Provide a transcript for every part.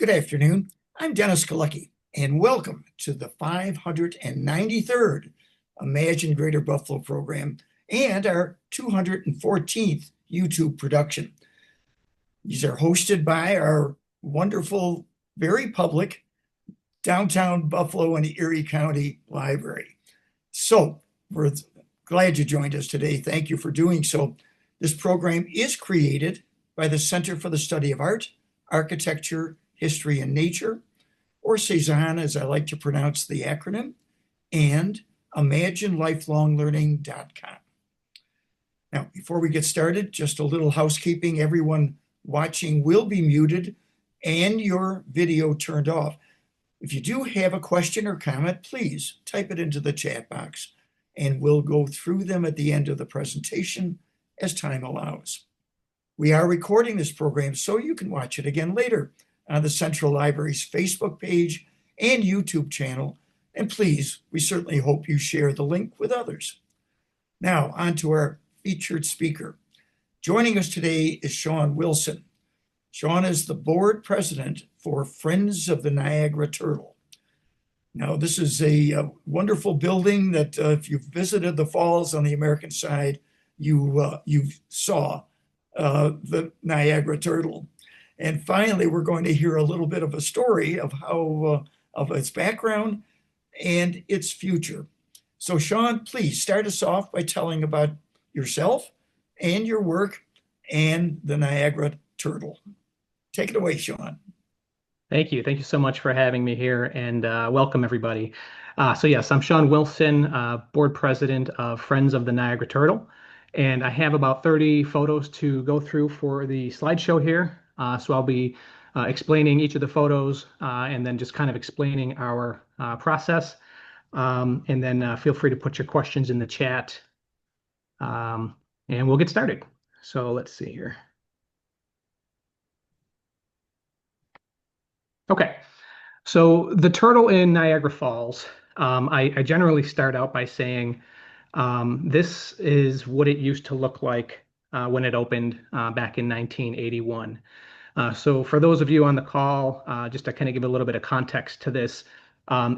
Good afternoon. I'm Dennis Galucki, and welcome to the 593rd Imagine Greater Buffalo program and our 214th YouTube production. These are hosted by our wonderful, very public downtown Buffalo and Erie County Library. So we're glad you joined us today. Thank you for doing so. This program is created by the Center for the Study of Art, Architecture, History, and Nature, or C-SAAHN, as I like to pronounce the acronym, and ImagineLifelongLearning.com. Now, before we get started, just a little housekeeping. Everyone watching will be muted and your video turned off. If you do have a question or comment, please type it into the chat box, and we'll go through them at the end of the presentation as time allows. We are recording this program so you can watch it again later on the Central Library's Facebook page and YouTube channel. And please, we certainly hope you share the link with others. Now, on to our featured speaker. Joining us today is Shaun Wilson. Shaun is the board president for Friends of the Niagara Turtle. Now, this is a wonderful building that if you've visited the falls on the American side, you saw the Niagara Turtle. And finally, we're going to hear a little bit of a story of how of its background and its future. So Shaun, please start us off by telling about yourself and your work and the Niagara Turtle. Take it away, Shaun. Thank you. Thank you so much for having me here, and welcome everybody. So yes, I'm Shaun Wilson, board president of Friends of the Niagara Turtle, and I have about 30 photos to go through for the slideshow here. So I'll be explaining each of the photos and then just kind of explaining our process. And then feel free to put your questions in the chat, and we'll get started. So let's see here. Okay, so the turtle in Niagara Falls, I generally start out by saying this is what it used to look like when it opened back in 1981. So for those of you on the call, just to kind of give a little bit of context to this,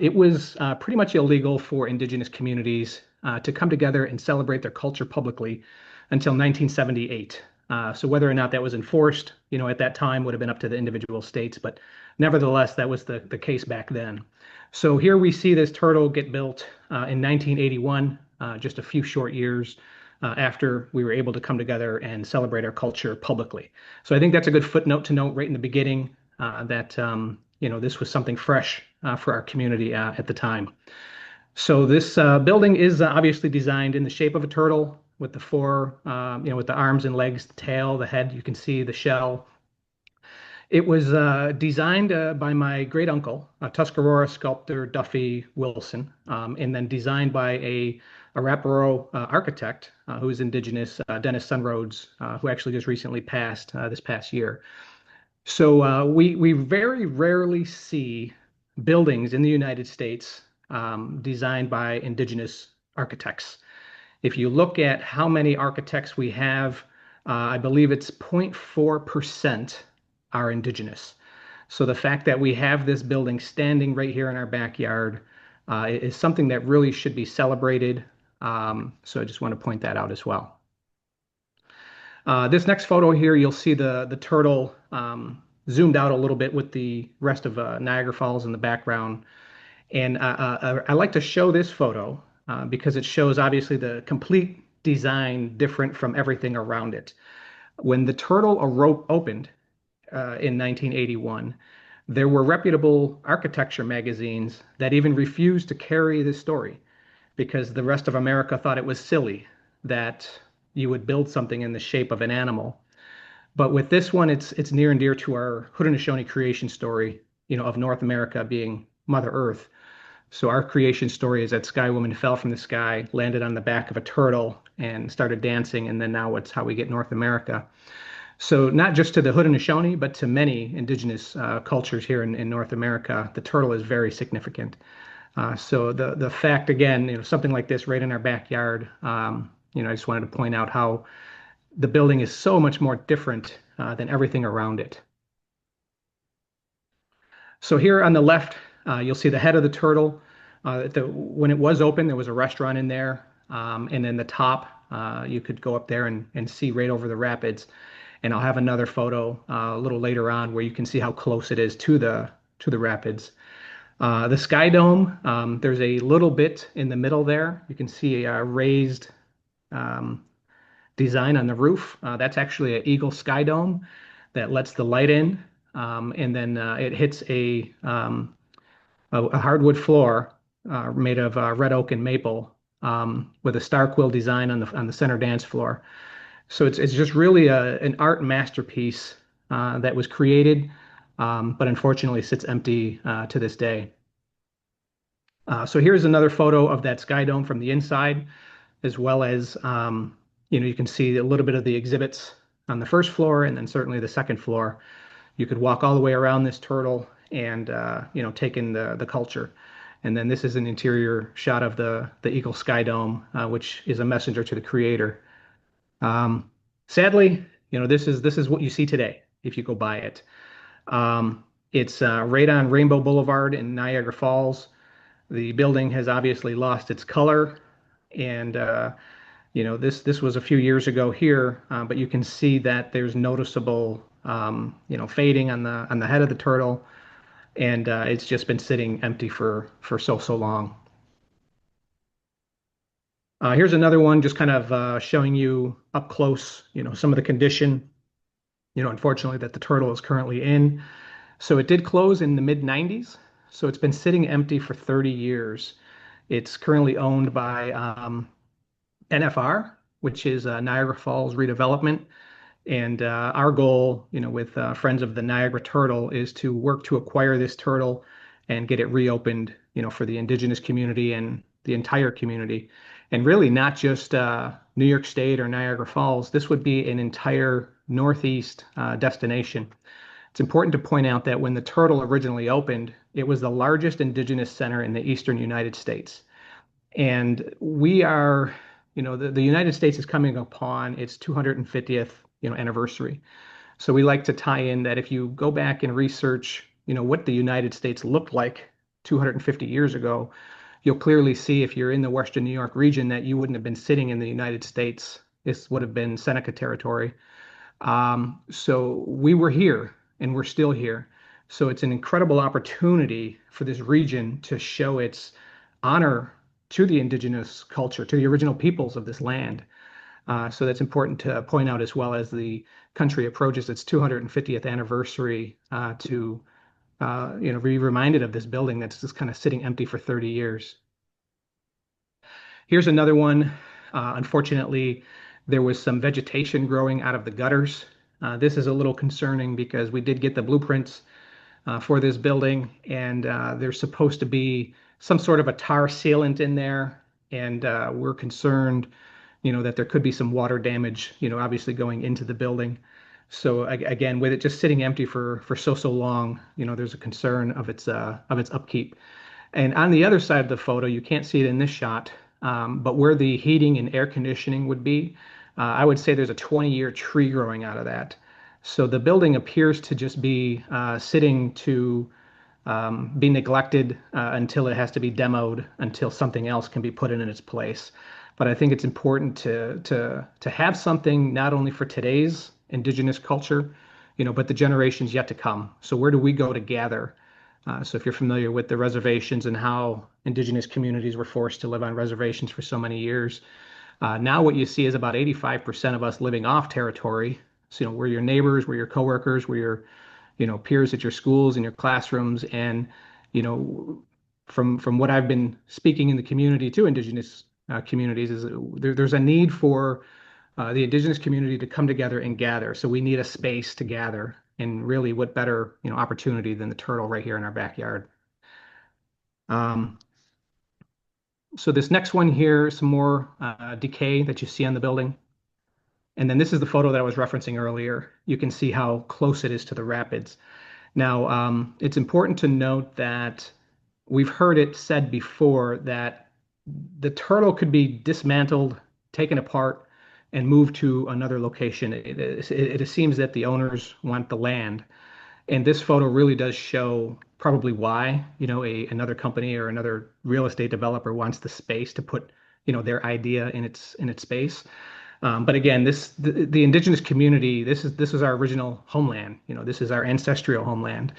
it was pretty much illegal for Indigenous communities to come together and celebrate their culture publicly until 1978. So whether or not that was enforced, at that time would have been up to the individual states, but nevertheless, that was the case back then. So here we see this turtle get built in 1981, just a few short years after we were able to come together and celebrate our culture publicly. So I think that's a good footnote to note right in the beginning that this was something fresh for our community at the time. So this building is obviously designed in the shape of a turtle with the four, with the arms and legs, the tail, the head. You can see the shell. It was designed by my great uncle, Tuscarora sculptor Duffy Wilson, and then designed by a Arapaho architect who is Indigenous, Dennis Sunroads, who actually just recently passed this past year. So we very rarely see buildings in the United States designed by Indigenous architects. If you look at how many architects we have, I believe it's 0.4% are Indigenous. So the fact that we have this building standing right here in our backyard is something that really should be celebrated. So I just want to point that out as well. This next photo here, you'll see the turtle zoomed out a little bit with the rest of Niagara Falls in the background. And I like to show this photo because it shows obviously the complete design different from everything around it. When the turtle opened in 1981, there were reputable architecture magazines that even refused to carry this story because the rest of America thought it was silly that you would build something in the shape of an animal. But with this one, it's near and dear to our Haudenosaunee creation story, of North America being Mother Earth. So our creation story is that Sky Woman fell from the sky, landed on the back of a turtle, and started dancing, and then now it's how we get North America. So not just to the Haudenosaunee, but to many Indigenous cultures here in North America, the turtle is very significant. So the fact, again, something like this right in our backyard, I just wanted to point out how the building is so much more different than everything around it. So here on the left, you'll see the head of the turtle. When it was open, there was a restaurant in there. And then the top, you could go up there and see right over the rapids. And I'll have another photo a little later on where you can see how close it is to the rapids. The Sky Dome, there's a little bit in the middle there. You can see a raised um, design on the roof. That's actually an Eagle Sky Dome that lets the light in, and then it hits a hardwood floor made of red oak and maple with a star quill design on the center dance floor. So it's just really an art masterpiece that was created, but unfortunately sits empty to this day. So here's another photo of that sky dome from the inside, as well as you can see a little bit of the exhibits on the first floor, and then certainly the second floor. You could walk all the way around this turtle and take in the culture. And then this is an interior shot of the Eagle Sky Dome, which is a messenger to the creator. Sadly, this is what you see today if you go by it. It's right on Rainbow Boulevard in Niagara Falls. The building has obviously lost its color, and this was a few years ago here, but you can see that there's noticeable fading on the head of the turtle, and it's just been sitting empty for so long. Here's another one, just kind of showing you up close, some of the condition, unfortunately that the turtle is currently in. So it did close in the mid 90s. So it's been sitting empty for 30 years. It's currently owned by NFR, which is Niagara Falls Redevelopment. And our goal, with Friends of the Niagara Turtle, is to work to acquire this turtle and get it reopened, for the indigenous community and the entire community. And really not just New York State or Niagara Falls. This would be an entire Northeast destination. It's important to point out that when the turtle originally opened, it was the largest indigenous center in the eastern United States. And we are, the United States is coming upon its 250th, anniversary. So we like to tie in that if you go back and research, what the United States looked like 250 years ago, you'll clearly see if you're in the Western New York region that you wouldn't have been sitting in the United States. This would have been Seneca territory. So we were here and we're still here. So it's an incredible opportunity for this region to show its honor to the indigenous culture, to the original peoples of this land. So that's important to point out as well as the country approaches its 250th anniversary to be reminded of this building that's just kind of sitting empty for 30 years. Here's another one. Unfortunately, there was some vegetation growing out of the gutters. This is a little concerning because we did get the blueprints for this building, and there's supposed to be some sort of a tar sealant in there, and we're concerned, that there could be some water damage, obviously going into the building. So again, with it just sitting empty for so long, there's a concern of its upkeep. And on the other side of the photo, you can't see it in this shot, but where the heating and air conditioning would be, I would say there's a 20-year tree growing out of that. So the building appears to just be sitting to be neglected until it has to be demoed, until something else can be put in its place. But I think it's important to have something not only for today's indigenous culture, but the generations yet to come. So where do we go to gather? So if you're familiar with the reservations and how indigenous communities were forced to live on reservations for so many years, now what you see is about 85% of us living off territory. So, we're your neighbors, we're your coworkers, we're your, peers at your schools and your classrooms. And, from what I've been speaking in the community to indigenous communities is there's a need for the indigenous community to come together and gather. So we need a space to gather. And really, what better, opportunity than the turtle right here in our backyard. So this next one here, some more decay that you see on the building. And then this is the photo that I was referencing earlier. You can see how close it is to the rapids. Now, it's important to note that we've heard it said before that the turtle could be dismantled, taken apart, and moved to another location. It seems that the owners want the land. And this photo really does show probably why, another company or another real estate developer wants the space to put, their idea in its space. But again, the indigenous community, this is our original homeland. This is our ancestral homeland.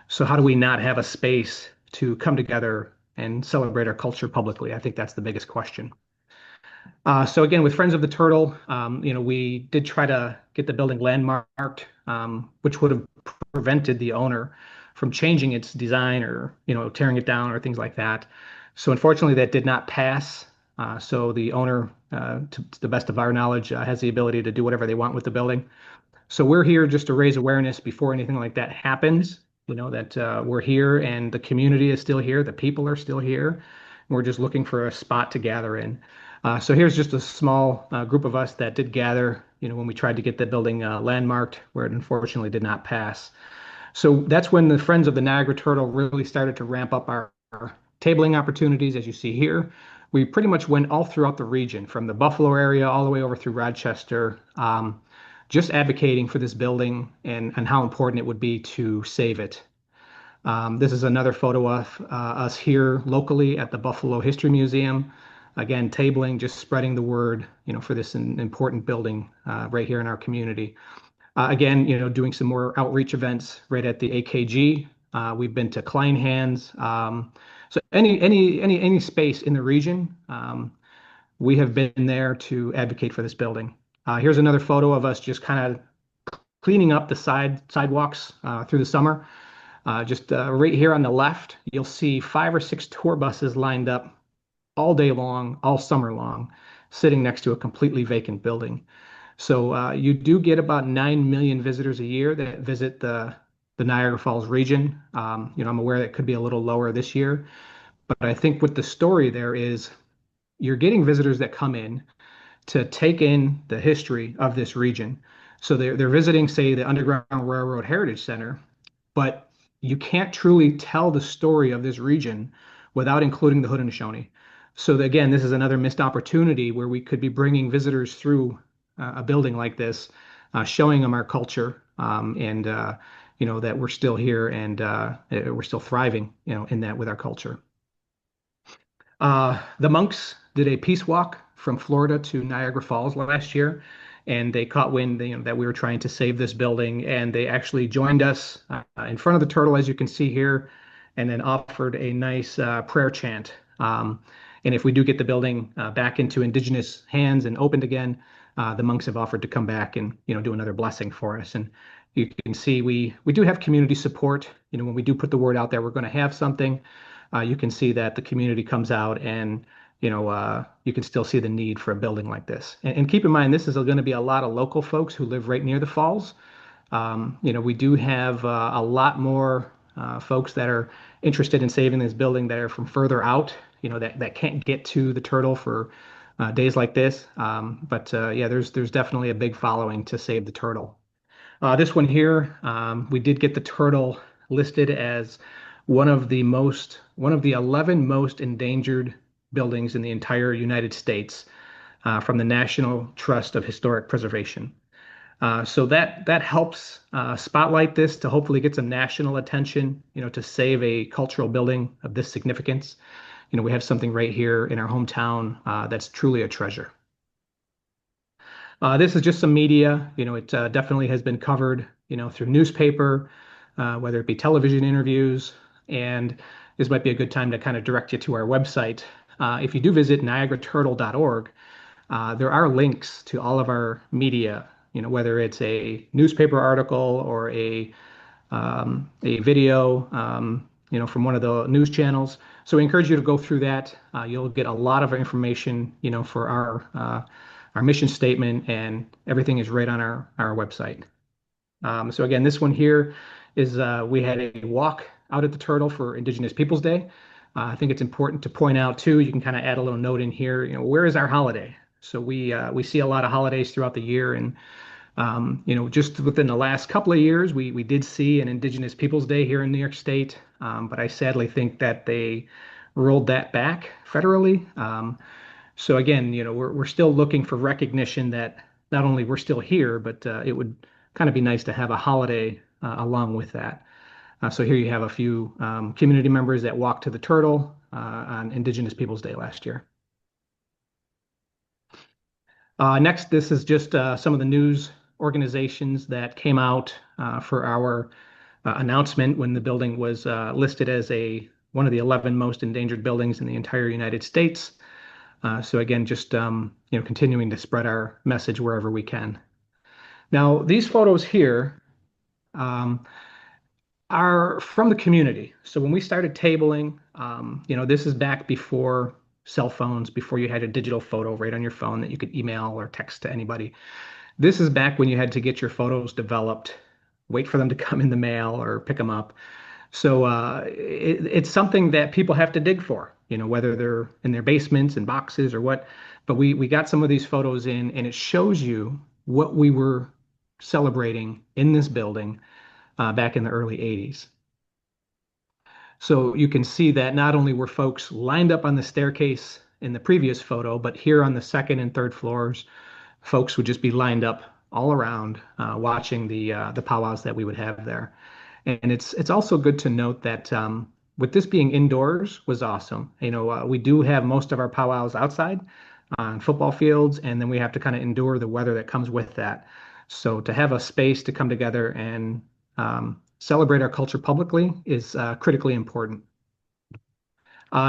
So how do we not have a space to come together and celebrate our culture publicly? I think that's the biggest question. So again, with Friends of the Turtle, we did try to get the building landmarked, which would have prevented the owner from changing its design or tearing it down or things like that. So unfortunately, that did not pass. So the owner, to the best of our knowledge, has the ability to do whatever they want with the building. So we're here just to raise awareness before anything like that happens. That we're here and the community is still here, the people are still here. We're just looking for a spot to gather in. So here's just a small group of us that did gather, when we tried to get the building landmarked, where it unfortunately did not pass. So that's when the Friends of the Niagara Turtle really started to ramp up our tabling opportunities, as you see here. We pretty much went all throughout the region, from the Buffalo area all the way over through Rochester, just advocating for this building and how important it would be to save it. This is another photo of us here locally at the Buffalo History Museum. Again, tabling, just spreading the word, for this important building right here in our community. Again, doing some more outreach events right at the AKG. We've been to Kleinhans. So any space in the region, we have been there to advocate for this building. Here's another photo of us just kind of cleaning up the sidewalks through the summer. Just right here on the left, you'll see 5 or 6 tour buses lined up all day long, all summer long, sitting next to a completely vacant building. So you do get about 9 million visitors a year that visit the Niagara Falls region. I'm aware that it could be a little lower this year, but I think what the story there is, you're getting visitors that come in to take in the history of this region. So they're visiting, say, the Underground Railroad Heritage Center, but you can't truly tell the story of this region without including the Haudenosaunee. So again, this is another missed opportunity where we could be bringing visitors through a building like this, showing them our culture, and that we're still here and we're still thriving, in that with our culture. The monks did a peace walk from Florida to Niagara Falls last year, and they caught wind, that we were trying to save this building, and they actually joined us in front of the turtle, as you can see here, and then offered a nice prayer chant. And if we do get the building back into Indigenous hands and opened again, the monks have offered to come back and do another blessing for us. And you can see we do have community support. When we do put the word out there, we're going to have something. You can see that the community comes out and you can still see the need for a building like this. And keep in mind, this is going to be a lot of local folks who live right near the falls. We do have a lot more folks that are interested in saving this building that are from further out, that can't get to the turtle for days like this. But yeah, there's definitely a big following to save the turtle. This one here, we did get the turtle listed as one of the 11 most endangered buildings in the entire United States from the National Trust of Historic Preservation. So that helps spotlight this to hopefully get some national attention, to save a cultural building of this significance. We have something right here in our hometown that's truly a treasure. This is just some media. It definitely has been covered, through newspaper, whether it be television interviews, and this might be a good time to kind of direct you to our website. If you do visit niagaraturtle.org, there are links to all of our media, whether it's a newspaper article or a video, from one of the news channels. So we encourage you to go through that. You'll get a lot of information, for our mission statement, and everything is right on our website. So again, this one here is we had a walk out at the Turtle for Indigenous Peoples Day. I think it's important to point out too, you can kind of add a little note in here, where is our holiday? So we see a lot of holidays throughout the year, and just within the last couple of years, we did see an Indigenous Peoples Day here in New York State, but I sadly think that they rolled that back federally. So again, we're still looking for recognition that not only we're still here, but it would kind of be nice to have a holiday along with that. So here you have a few community members that walked to the Turtle on Indigenous Peoples Day last year. Next, this is just some of the news organizations that came out for our announcement when the building was listed as one of the 11 most endangered buildings in the entire United States. So again, just continuing to spread our message wherever we can. Now, these photos here um, are from the community. So when we started tabling, this is back before cell phones, before you had a digital photo right on your phone that you could email or text to anybody. This is back when you had to get your photos developed, wait for them to come in the mail or pick them up. So it's something that people have to dig for, whether they're in their basements and boxes or what. But we got some of these photos in, and it shows you what we were celebrating in this building back in the early 80s. So you can see that not only were folks lined up on the staircase in the previous photo, but here on the second and third floors, folks would just be lined up all around watching the powwows that we would have there. And it's also good to note that with this being indoors was awesome. We do have most of our powwows outside on football fields, and then we have to kind of endure the weather that comes with that. So to have a space to come together and celebrate our culture publicly is critically important.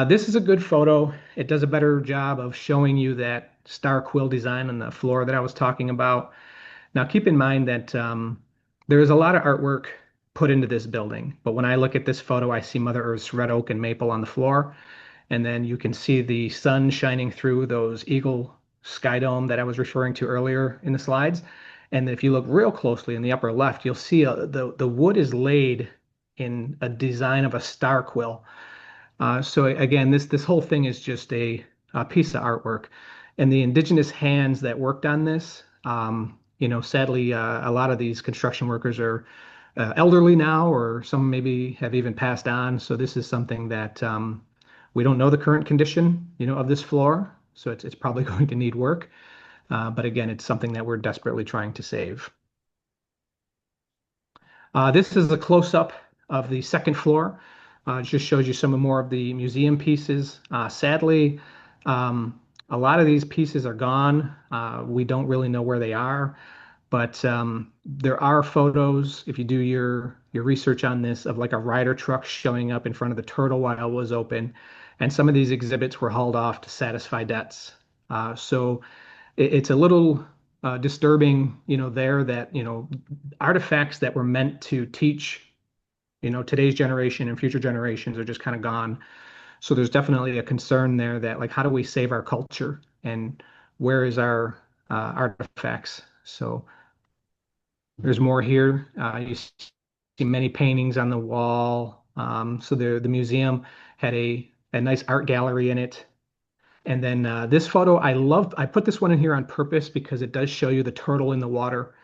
This is a good photo. It does a better job of showing you that star quill design on the floor that I was talking about. Now, keep in mind that there is a lot of artwork put into this building, but when I look at this photo, I see Mother Earth's red oak and maple on the floor, and then you can see the sun shining through those eagle sky dome that I was referring to earlier in the slides. And if you look real closely in the upper left, you'll see the wood is laid in a design of a star quill. So again, this whole thing is just a piece of artwork, and the indigenous hands that worked on this, sadly, a lot of these construction workers are elderly now, or some maybe have even passed on. So this is something that we don't know the current condition, of this floor. So it's probably going to need work. But again, it's something that we're desperately trying to save. This is a close-up of the second floor. It just shows you some more of the museum pieces. Sadly, a lot of these pieces are gone. We don't really know where they are, but there are photos, if you do your research on this, of like a Ryder truck showing up in front of the Turtle while it was open, and some of these exhibits were hauled off to satisfy debts. So it's a little disturbing, there that, artifacts that were meant to teach, today's generation and future generations are just kind of gone. So there's definitely a concern there that, like, how do we save our culture and where is our artifacts? So there's more here. You see many paintings on the wall. So the museum had a nice art gallery in it. And then this photo, I put this one in here on purpose because it does show you the turtle in the water.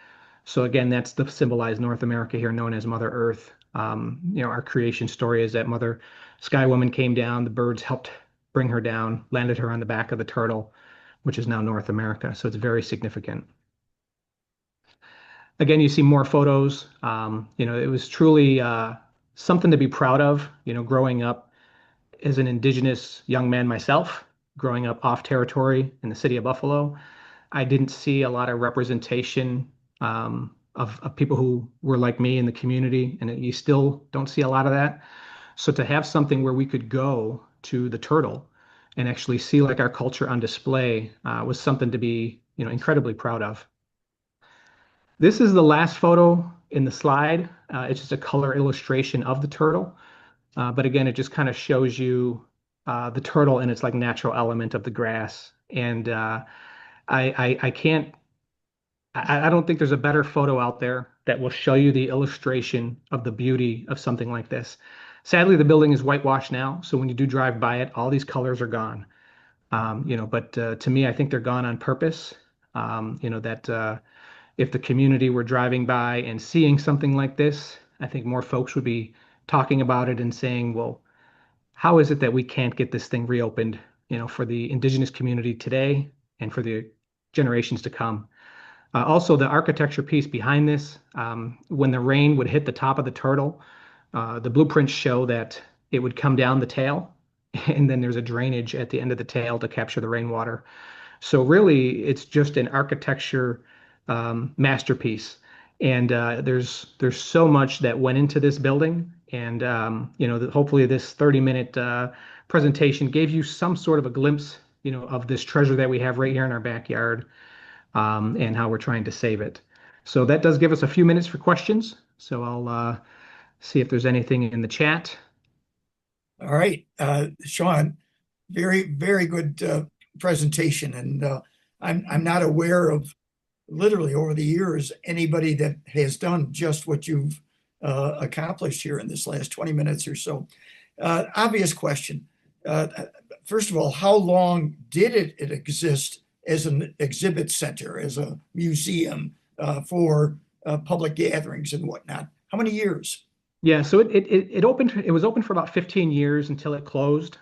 So again, that's to symbolize North America here, known as Mother Earth. Our creation story is that Mother Sky Woman came down, the birds helped bring her down, landed her on the back of the turtle, which is now North America. So it's very significant. Again, you see more photos. It was truly something to be proud of, growing up as an Indigenous young man myself, growing up off territory in the city of Buffalo. I didn't see a lot of representation of people who were like me in the community, and you still don't see a lot of that. So to have something where we could go to the Turtle and actually see like our culture on display was something to be, incredibly proud of. This is the last photo in the slide. It's just a color illustration of the turtle. But again, it just kind of shows you the turtle in its like natural element of the grass. And I can't, I don't think there's a better photo out there that will show you the illustration of the beauty of something like this. Sadly, the building is whitewashed now, so when you do drive by it, all these colors are gone. But to me, I think they're gone on purpose. That if the community were driving by and seeing something like this, I think more folks would be talking about it and saying, well, how is it that we can't get this thing reopened, for the indigenous community today and for the generations to come? Also, the architecture piece behind this, when the rain would hit the top of the turtle, the blueprints show that it would come down the tail, and then there's a drainage at the end of the tail to capture the rainwater. So really, it's just an architecture masterpiece. And there's so much that went into this building. And hopefully this 30-minute presentation gave you some sort of a glimpse, of this treasure that we have right here in our backyard, and how we're trying to save it. So that does give us a few minutes for questions. So I'll see if there's anything in the chat. All right, Shaun, very, very good presentation. And I'm not aware of literally over the years anybody that has done just what you've accomplished here in this last 20 minutes or so. Obvious question. First of all, how long did it exist as an exhibit center, as a museum for public gatherings and whatnot? How many years? Yeah, so it was open for about 15 years until it closed.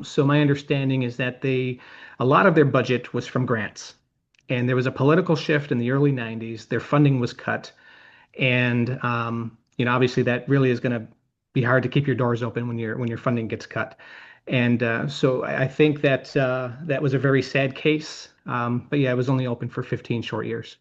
So my understanding is that a lot of their budget was from grants, and there was a political shift in the early 90s. Their funding was cut, and obviously that really is going to be hard to keep your doors open when your funding gets cut. And so I think that that was a very sad case. But yeah, it was only open for 15 short years.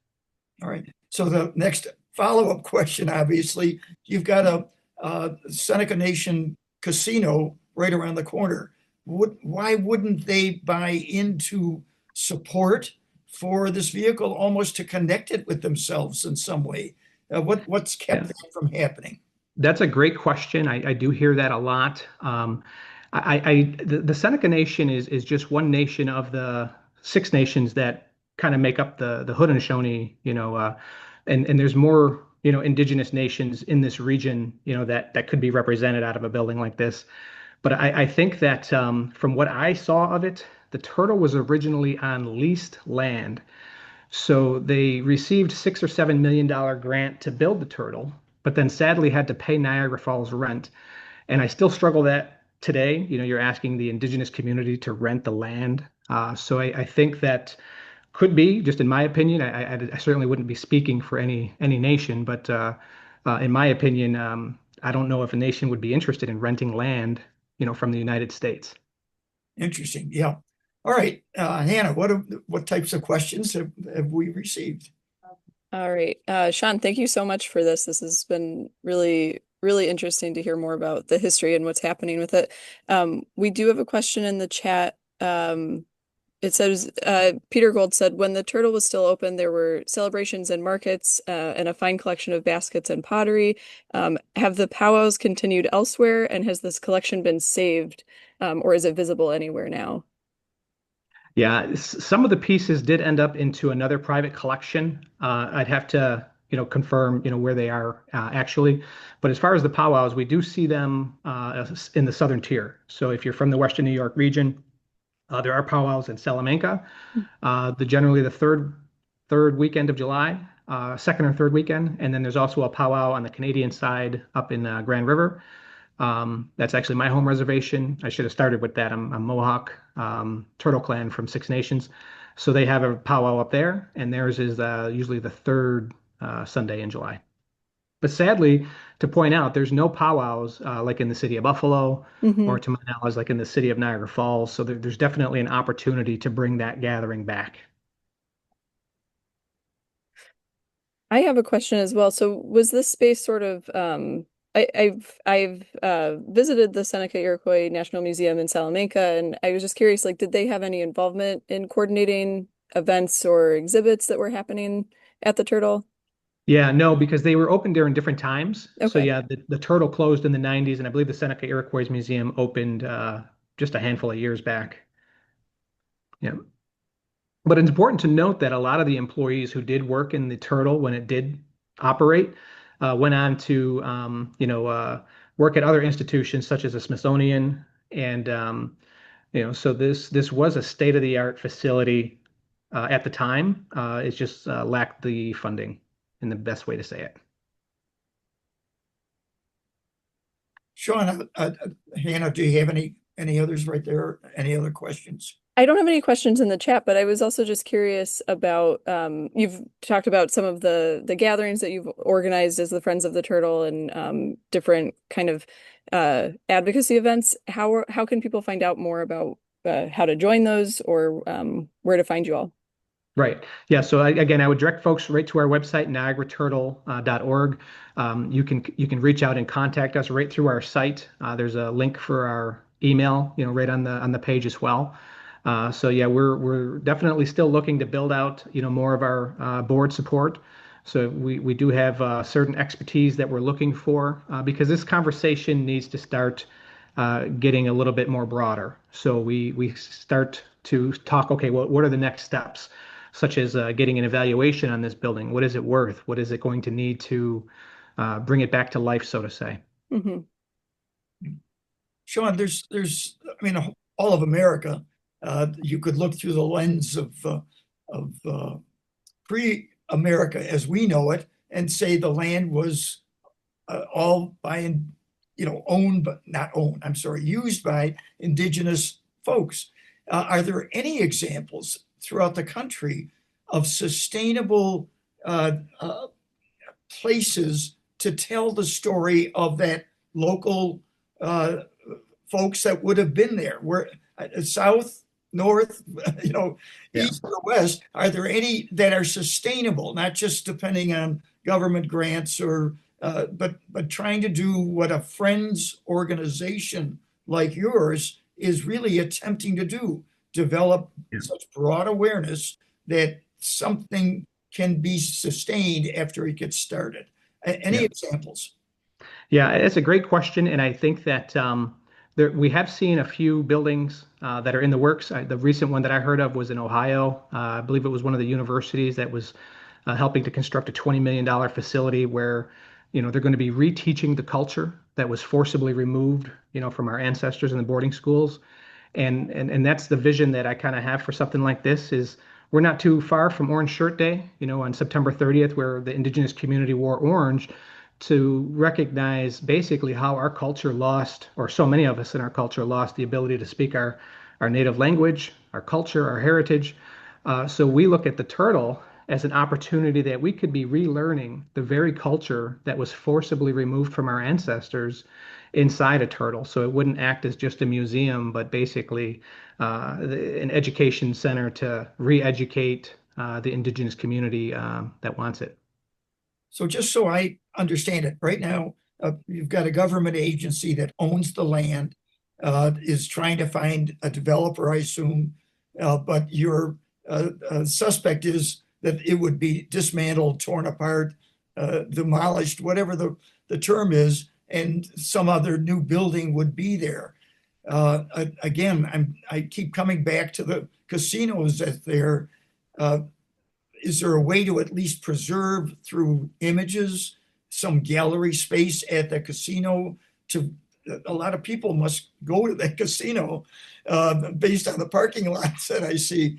All right. So the next follow-up question, obviously, you've got a Seneca Nation casino right around the corner. Why wouldn't they buy into support for this vehicle, almost to connect it with themselves in some way? What's kept Yeah. that from happening? That's a great question. I do hear that a lot. The Seneca Nation is just one nation of the 6 nations that kind of make up the Haudenosaunee, and there's more, indigenous nations in this region, that could be represented out of a building like this. But I think that from what I saw of it, the turtle was originally on leased land. So they received $6 or $7 million grant to build the turtle, but then sadly had to pay Niagara Falls rent. And I still struggle that today. You're asking the indigenous community to rent the land. So I think that could be, just in my opinion, I certainly wouldn't be speaking for any nation, but in my opinion, I don't know if a nation would be interested in renting land, from the United States. Interesting. Yeah. All right, Hannah, what types of questions have we received? All right. Shaun, thank you so much for this. This has been really, really interesting to hear more about the history and what's happening with it. We do have a question in the chat. It says, Peter Gold said, when the turtle was still open, there were celebrations and markets and a fine collection of baskets and pottery. Have the powwows continued elsewhere, and has this collection been saved, or is it visible anywhere now? Yeah, some of the pieces did end up into another private collection. I'd have to, confirm, where they are actually. But as far as the powwows, we do see them in the southern tier. So if you're from the Western New York region, there are powwows in Salamanca, generally the third weekend of July, second or third weekend, and then there's also a powwow on the Canadian side up in Grand River. That's actually my home reservation. I should have started with that. I'm Mohawk, Turtle Clan from 6 Nations, so they have a powwow up there, and theirs is usually the third Sunday in July. But sadly, to point out, there's no powwows like in the city of Buffalo, or to my knowledge, like in the city of Niagara Falls. So there's definitely an opportunity to bring that gathering back. I have a question as well. So was this space sort of I've visited the Seneca Iroquois National Museum in Salamanca, and I was just curious, like, did they have any involvement in coordinating events or exhibits that were happening at the Turtle? Yeah, no, because they were open during different times. So Okay. yeah, the Turtle closed in the 90s, and I believe the Seneca Iroquois Museum opened just a handful of years back. Yeah. But it's important to note that a lot of the employees who did work in the Turtle when it did operate went on to, work at other institutions such as the Smithsonian, and so this was a state-of-the-art facility at the time. It just lacked the funding, in the best way to say it. Shaun, Hannah, do you have any others right there? Any other questions? I don't have any questions in the chat, but I was also just curious about you've talked about some of the gatherings that you've organized as the Friends of the Turtle and different kind of advocacy events. How can people find out more about how to join those or where to find you all? Right. Yeah. So again, I would direct folks right to our website, niagaraturtle.org. You can reach out and contact us right through our site. There's a link for our email, right on the page as well. So yeah, we're definitely still looking to build out, more of our board support. So we do have certain expertise that we're looking for because this conversation needs to start getting a little bit more broader. So we start to talk, okay, well, what are the next steps? Such as getting an evaluation on this building. What is it worth? What is it going to need to bring it back to life, so to say? Hmm. Shaun, I mean, all of America, you could look through the lens of pre-America as we know it and say the land was all by, owned, but not owned, I'm sorry, used by indigenous folks. Are there any examples throughout the country of sustainable places to tell the story of that local uh, folks that would have been there? Where south, north, Yeah. east or west? Are there any that are sustainable, not just depending on government grants or but trying to do what a friends organization like yours is really attempting to do, develop Yeah. such broad awareness that something can be sustained after it gets started. Any Yeah. examples? Yeah, it's a great question, and I think that we have seen a few buildings that are in the works. The recent one that I heard of was in Ohio. I believe it was one of the universities that was helping to construct a $20 million facility where, they're going to be reteaching the culture that was forcibly removed, from our ancestors in the boarding schools. And that's the vision that I kind of have for something like this is we're not too far from Orange Shirt Day, on September 30th, where the indigenous community wore orange to recognize basically how our culture lost, or so many of us in our culture lost the ability to speak our native language, our culture, our heritage. So we look at the turtle as an opportunity that we could be relearning the very culture that was forcibly removed from our ancestors inside a turtle. So it wouldn't act as just a museum, but basically an education center to re-educate the indigenous community that wants it. So just so I understand it, right now, you've got a government agency that owns the land, is trying to find a developer, I assume, but your suspect is that it would be dismantled, torn apart, demolished, whatever the term is, and some other new building would be there. Again, I keep coming back to the casinos that there. Is there a way to at least preserve through images some gallery space at the casino? To a lot of people must go to that casino based on the parking lots that I see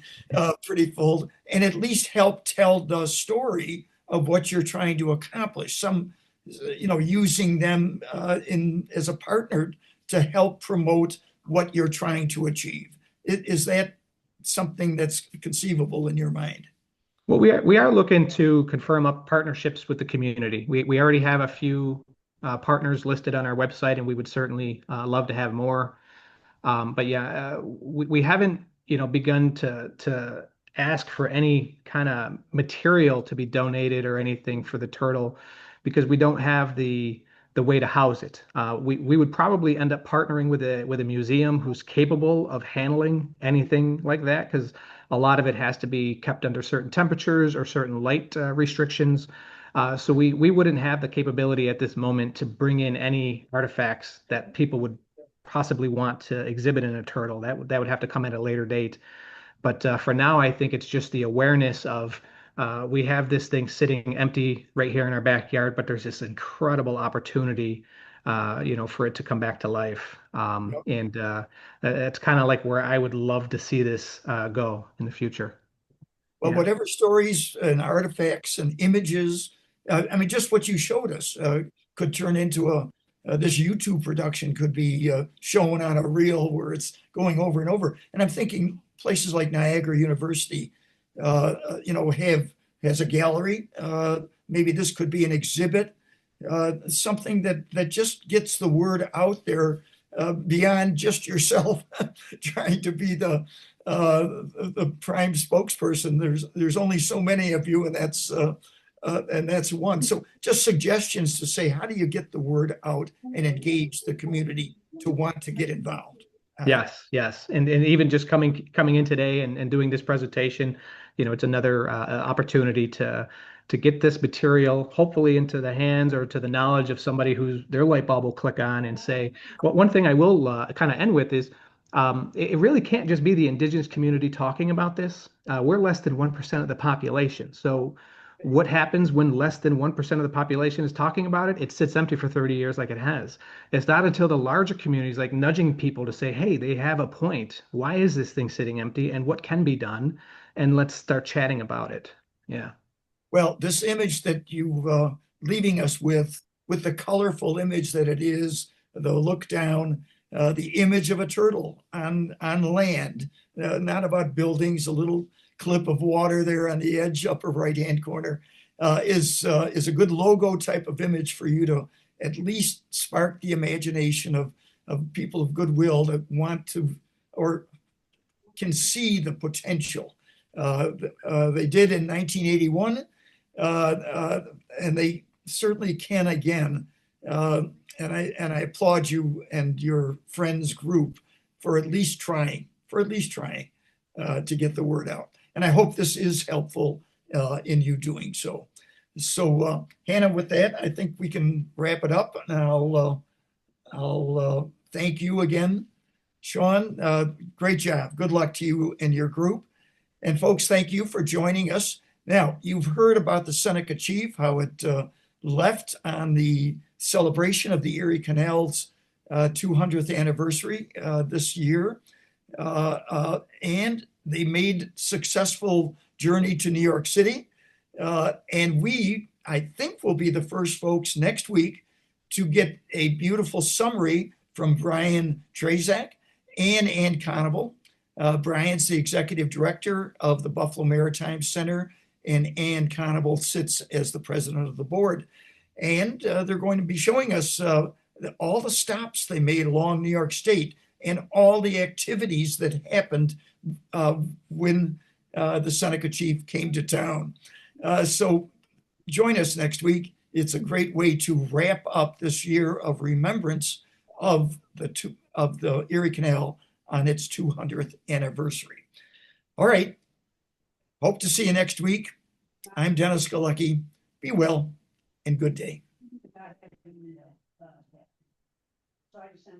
pretty full, and at least help tell the story of what you're trying to accomplish. Some, using them in as a partner to help promote what you're trying to achieve. Is that something that's conceivable in your mind? Well, we are looking to confirm up partnerships with the community. We already have a few partners listed on our website, and we would certainly love to have more. But yeah, we haven't, begun to ask for any kind of material to be donated or anything for the turtle because we don't have the way to house it. We would probably end up partnering with a museum who's capable of handling anything like that because a lot of it has to be kept under certain temperatures or certain light restrictions. So we wouldn't have the capability at this moment to bring in any artifacts that people would possibly want to exhibit in a turtle. That would have to come at a later date. But for now, I think it's just the awareness of we have this thing sitting empty right here in our backyard, but there's this incredible opportunity, for it to come back to life. And that's kind of like where I would love to see this go in the future. But Yeah. whatever stories and artifacts and images, I mean, just what you showed us could turn into this YouTube production could be shown on a reel where it's going over and over. And I'm thinking places like Niagara University, has a gallery. Maybe this could be an exhibit, something that just gets the word out there beyond just yourself trying to be the prime spokesperson. There's only so many of you, and that's one. So just suggestions to say, how do you get the word out and engage the community to want to get involved? Yes, yes. And even just coming in today and doing this presentation, it's another opportunity to get this material hopefully into the hands or to the knowledge of somebody who's their light bulb will click on and say, well, one thing I will kind of end with is it really can't just be the indigenous community talking about this. We're less than 1% of the population. So what happens when less than 1% of the population is talking about it? It sits empty for 30 years like it has. It's not until the larger communities like nudging people to say, hey, they have a point. Why is this thing sitting empty and what can be done? And let's start chatting about it. Yeah. Well, this image that you leaving us with the colorful image that it is, the look down, the image of a turtle on land, not about buildings, a little clip of water there on the edge, upper right-hand corner, is a good logo type of image for you to at least spark the imagination of people of goodwill that want to or can see the potential. They did in 1981, and they certainly can again. And I applaud you and your friends group for at least trying to get the word out. And I hope this is helpful in you doing so. So Hannah, with that, I think we can wrap it up. And I'll thank you again, Shaun. Great job. Good luck to you and your group. And folks, thank you for joining us. Now, you've heard about the Seneca Chief, how it left on the celebration of the Erie Canal's 200th anniversary this year. And they made successful journey to New York City. And we, I think, will be the first folks next week to get a beautiful summary from Brian Trazak and Ann Conable. Brian's the executive director of the Buffalo Maritime Center, and Ann Conable sits as the president of the board. And they're going to be showing us all the stops they made along New York State and all the activities that happened when the Seneca Chief came to town. So join us next week. It's a great way to wrap up this year of remembrance of the Erie Canal on its 200th anniversary. All right. Hope to see you next week. I'm Dennis Galucki. Be well and good day. So I just sent